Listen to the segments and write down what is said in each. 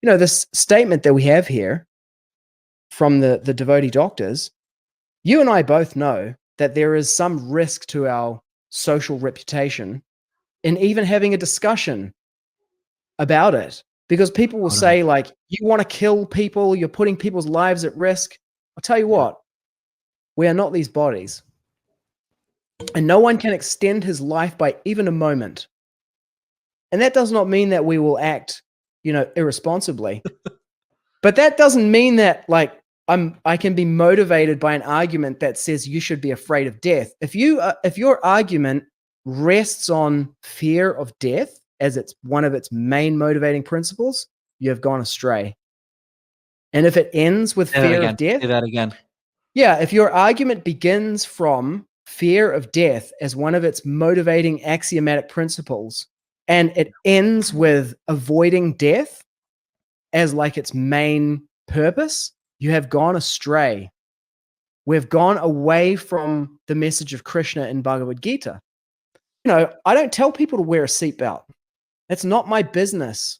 this statement that we have here from the devotee doctors, you and I both know that there is some risk to our social reputation in even having a discussion about it, because people will say, like, you want to kill people, you're putting people's lives at risk. I'll tell you what, we are not these bodies. And no one can extend his life by even a moment. And that does not mean that we will act, irresponsibly. But that doesn't mean that, like, I can be motivated by an argument that says you should be afraid of death. If your argument rests on fear of death as it's one of its main motivating principles, you have gone astray. And if it ends with fear of death, say that again. Yeah, if your argument begins from fear of death as one of its motivating axiomatic principles, and it ends with avoiding death as like its main purpose, you have gone astray. We've gone away from the message of Krishna in Bhagavad Gita. I don't tell people to wear a seatbelt. It's not my business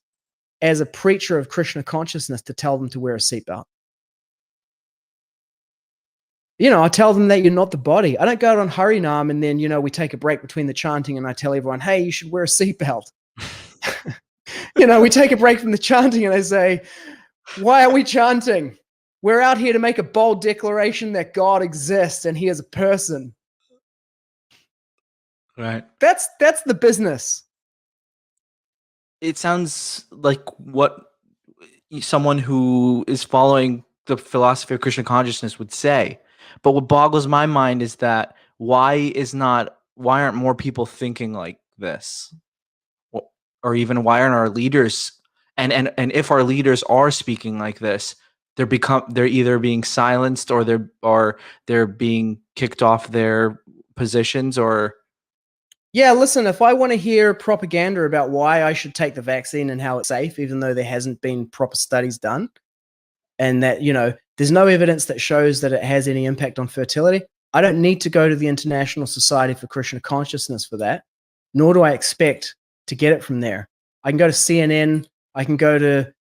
as a preacher of Krishna consciousness to tell them to wear a seatbelt. I tell them that you're not the body. I don't go out on Harinam and then, we take a break between the chanting and I tell everyone, hey, you should wear a seatbelt. We take a break from the chanting and I say, why are we chanting? We're out here to make a bold declaration that God exists and he is a person. Right. That's the business. It sounds like what someone who is following the philosophy of Krishna consciousness would say. But what boggles my mind is that why aren't more people thinking like this? Or even why aren't our leaders, and if our leaders are speaking like this, they're either being silenced or they're being kicked off their positions. Or yeah, listen, if I want to hear propaganda about why I should take the vaccine and how it's safe, even though there hasn't been proper studies done, and that, there's no evidence that shows that it has any impact on fertility, I don't need to go to the International Society for Krishna Consciousness for that, nor do I expect to get it from there. I can go to CNN, I can go to,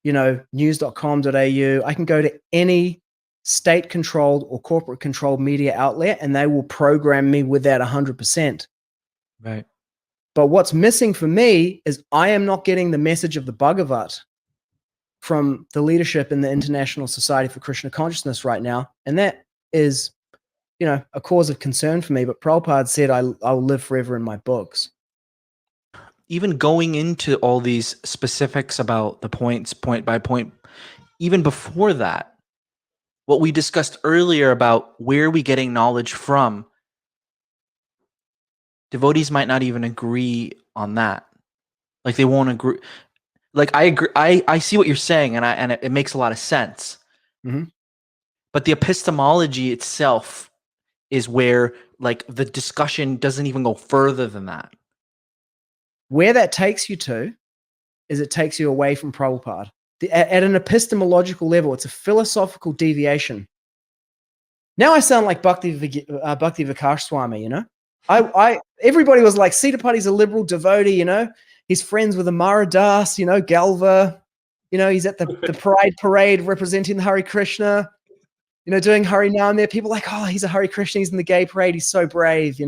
news.com.au, I can go to any state-controlled or corporate-controlled media outlet, and they will program me with that 100%. Right. But what's missing for me is I am not getting the message of the Bhagavat from the leadership in the International Society for Krishna Consciousness right now. And that is, a cause of concern for me. But Prabhupada said, I'll live forever in my books. Even going into all these specifics about the points, point by point, even before that, what we discussed earlier about where are we getting knowledge from, devotees might not even agree on that. Like they won't agree. Like I agree. I see what you're saying, and it makes a lot of sense. Mm-hmm. But the epistemology itself is where, like, the discussion doesn't even go further than that. Where that takes you to is it takes you away from Prabhupada. At an epistemological level, it's a philosophical deviation. Now I sound like Bhakti Vikas Swami, everybody was like, Sitapati's a liberal devotee, he's friends with Amara Das, Galva, he's at the Pride Parade representing the Hare Krishna, doing Harinam there. People are like, oh, he's a Hare Krishna, he's in the gay parade, he's so brave,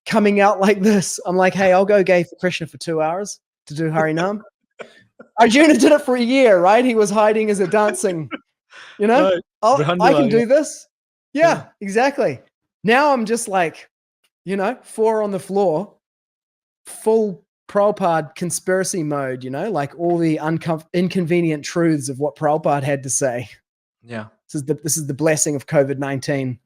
coming out like this. I'm like, hey, I'll go gay for Krishna for 2 hours to do Harinam. Arjuna did it for a year, right? He was hiding as a dancing, I can do this. Yeah, exactly. Now I'm just like, 4 on the floor, full Prabhupada conspiracy mode, like all the inconvenient truths of what Prabhupada had to say. Yeah. This is the blessing of COVID-19.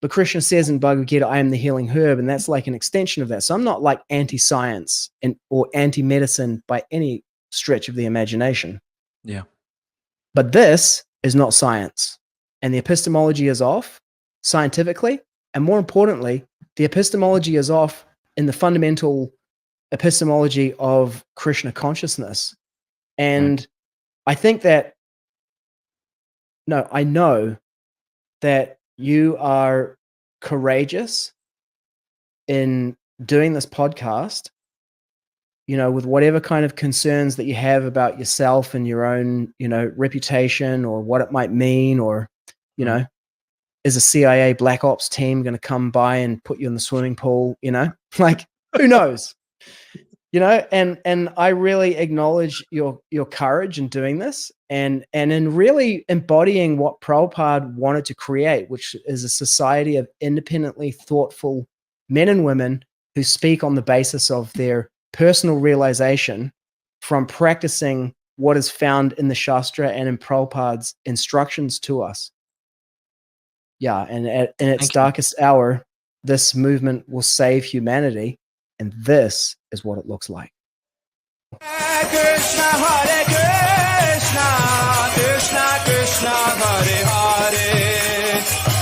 But Krishna says in Bhagavad Gita, I am the healing herb, and that's like an extension of that. So I'm not like anti-science or anti-medicine by any stretch of the imagination. Yeah. But this is not science. And the epistemology is off scientifically. And more importantly, the epistemology is off in the fundamental epistemology of Krishna consciousness. And I think that, I know that you are courageous in doing this podcast you know, with whatever kind of concerns that you have about yourself and your own, you know, reputation or what it might mean, or, you know, is a CIA black ops team going to come by and put you in the swimming pool, you know, like who knows, you know, and I really acknowledge your courage in doing this and in really embodying what Prabhupada wanted to create, which is a society of independently thoughtful men and women who speak on the basis of their personal realization from practicing what is found in the Shastra and in Prabhupada's instructions to us. Yeah, and in its darkest hour, this movement will save humanity, and this is what it looks like. Krishna Hare Krishna, Krishna Krishna Hare Hare.